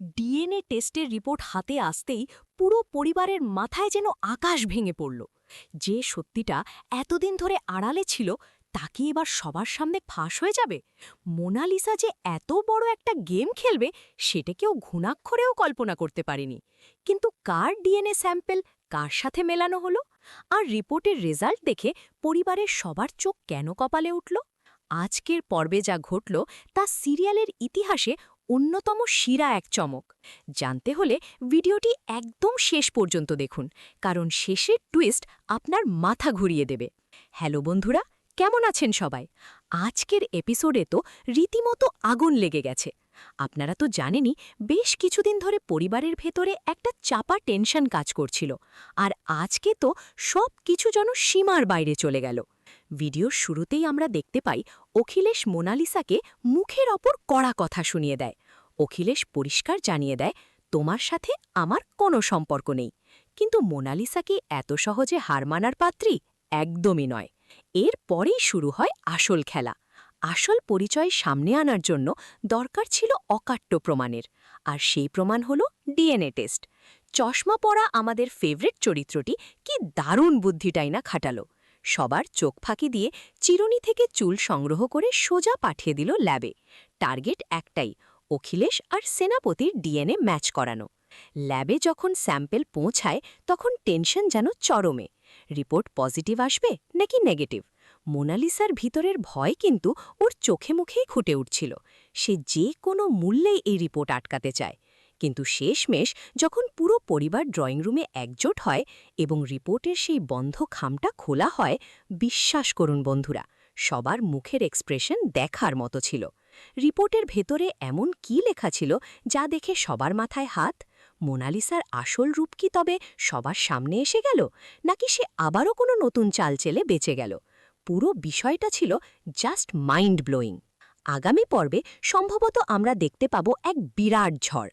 DNA টেস্টের report হাতে আসতেই পুরো পরিবারের মাথায় যেন আকাশ ভেঙে পড়ল। যে সত্যিটা এতদিন ধরে আড়ালে ছিল তা কি এবার সবার সামনে ফাঁস হয়ে যাবে? মোনালিসা যে এত বড় একটা গেম খেলবে সেটা কেউ ঘুণাক্ষরেও কল্পনা করতে পারেনি। কিন্তু কার ডিএনএ স্যাম্পল কার সাথে মেলানো হলো, আর রিপোর্টের রেজাল্ট দেখে পরিবারের সবার চোখ কেন কপালে উঠল? আজকের পর্বে যা ঘটল তা সিরিয়ালের ইতিহাসে অন্যতম সেরা এক চমক। জানতে হলে ভিডিওটি একদম শেষ পর্যন্ত দেখুন, কারণ শেষের টুইস্ট আপনার মাথা ঘুরিয়ে দেবে। হ্যালো বন্ধুরা, কেমন আছেন সবাই? আজকের এপিসোডে তো রীতিমতো আগুন লেগে গেছে। আপনারা তো জানেনই, বেশ কিছুদিন ধরে পরিবারের ভেতরে একটা চাপা টেনশন কাজ করছিল, আর আজকে তো সব কিছু যেন সীমার বাইরে চলে গেল। ভিডিওর শুরুতেই আমরা দেখতে পাই অখিলেশ মোনালিসাকে মুখের ওপর কড়া কথা শুনিয়ে দেয়। অখিলেশ পরিষ্কার জানিয়ে দেয়, তোমার সাথে আমার কোনো সম্পর্ক নেই। কিন্তু মোনালিসা কি এত সহজে হার মানার পাত্রী? একদমই নয়। এর পরেই শুরু হয় আসল খেলা। আসল পরিচয় সামনে আনার জন্য দরকার ছিল অকাট্য প্রমাণের, আর সেই প্রমাণ হল ডিএনএ টেস্ট। চশমা পরা আমাদের ফেভারিট চরিত্রটি কি দারুণ বুদ্ধিটাই না খাটালো। সবার চোখ ফাঁকি দিয়ে চিরুনি থেকে চুল সংগ্রহ করে সোজা পাঠিয়ে দিল ল্যাবে। টার্গেট একটাই, অখিলেশ আর সেনাপতির ডিএনএ ম্যাচ করানো। ল্যাবে যখন স্যাম্পল পৌঁছায় তখন টেনশন যেন চরমে। রিপোর্ট পজিটিভ আসবে নাকি নেগেটিভ? মোনালিসার ভিতরের ভয় কিন্তু ওর চোখে মুখেই ফুটে উঠছিল। সে যে কোনো মূল্যেই এই রিপোর্ট আটকাতে চায়। কিন্তু শেষমেশ যখন পুরো পরিবার ড্রয়িং রুমে একজোট হয় এবং রিপোর্টের সেই বন্ধ খামটা খোলা হয়, বিশ্বাস করুন বন্ধুরা, সবার মুখের এক্সপ্রেশন দেখার মতো ছিল। রিপোর্টের ভেতরে এমন কি লেখা ছিল যা দেখে সবার মাথায় হাত? মোনালিসার আসল রূপ কি তবে সবার সামনে এসে গেল, নাকি সে আবারও কোনো নতুন চাল চেলে বেঁচে গেল? পুরো বিষয়টা ছিল জাস্ট মাইন্ড ব্লোয়িং। আগামী পর্বে সম্ভবত আমরা দেখতে পাব এক বিরাট ঝড়।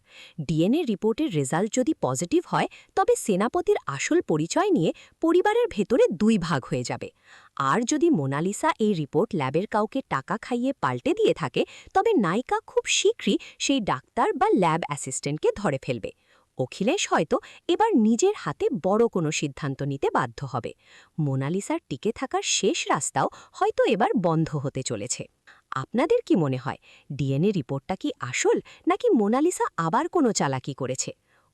ডিএনএ রিপোর্টের রেজাল্ট যদি পজিটিভ হয়, তবে সেনাপতির আসল পরিচয় নিয়ে পরিবারের ভেতরে দুই ভাগ হয়ে যাবে। আর যদি মোনালিসা এই রিপোর্ট ল্যাবের কাউকে টাকা খাইয়ে পাল্টে দিয়ে থাকে, তবে নায়িকা খুব শীঘ্রই সেই ডাক্তার বা ল্যাব অ্যাসিস্ট্যান্টকে ধরে ফেলবে। অখিলেশ হয়তো এবার নিজের হাতে বড় কোনো সিদ্ধান্ত নিতে বাধ্য হবে। মোনালিসার টিকে থাকার শেষ রাস্তাও হয়তো এবার বন্ধ হতে চলেছে। আপনাদের কি মনে হয়, ডিএনএ রিপোর্টটা কি আসল, নাকি মোনালিসা আবার কোনো চালাকি করেছে?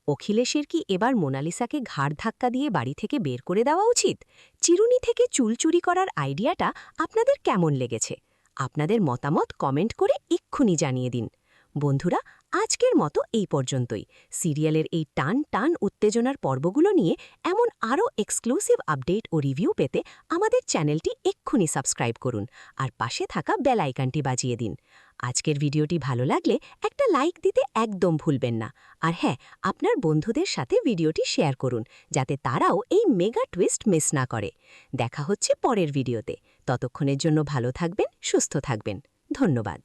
অখিলেশের কি এবার মোনালিসাকে ঘাড় ধাক্কা দিয়ে বাড়ি থেকে বের করে দেওয়া উচিত? চিরুনি থেকে চুল চুরি করার আইডিয়াটা আপনাদের কেমন লেগেছে? আপনাদের মতামত কমেন্ট করে এক্ষুনি জানিয়ে দিন। বন্ধুরা, আজকের মতো এই পর্যন্তই। সিরিয়ালের এই টান টান উত্তেজনার পর্বগুলো নিয়ে এমন আরও এক্সক্লুসিভ আপডেট ও রিভিউ পেতে আমাদের চ্যানেলটি এক্ষুনি সাবস্ক্রাইব করুন, আর পাশে থাকা বেল আইকনটি বাজিয়ে দিন। আজকের ভিডিওটি ভালো লাগলে একটা লাইক দিতে একদম ভুলবেন না। আর হ্যাঁ, আপনার বন্ধুদের সাথে ভিডিওটি শেয়ার করুন, যাতে তারাও এই মেগা টুইস্ট মিস না করে। দেখা হচ্ছে পরের ভিডিওতে। ততক্ষণের জন্য ভালো থাকবেন, সুস্থ থাকবেন। ধন্যবাদ।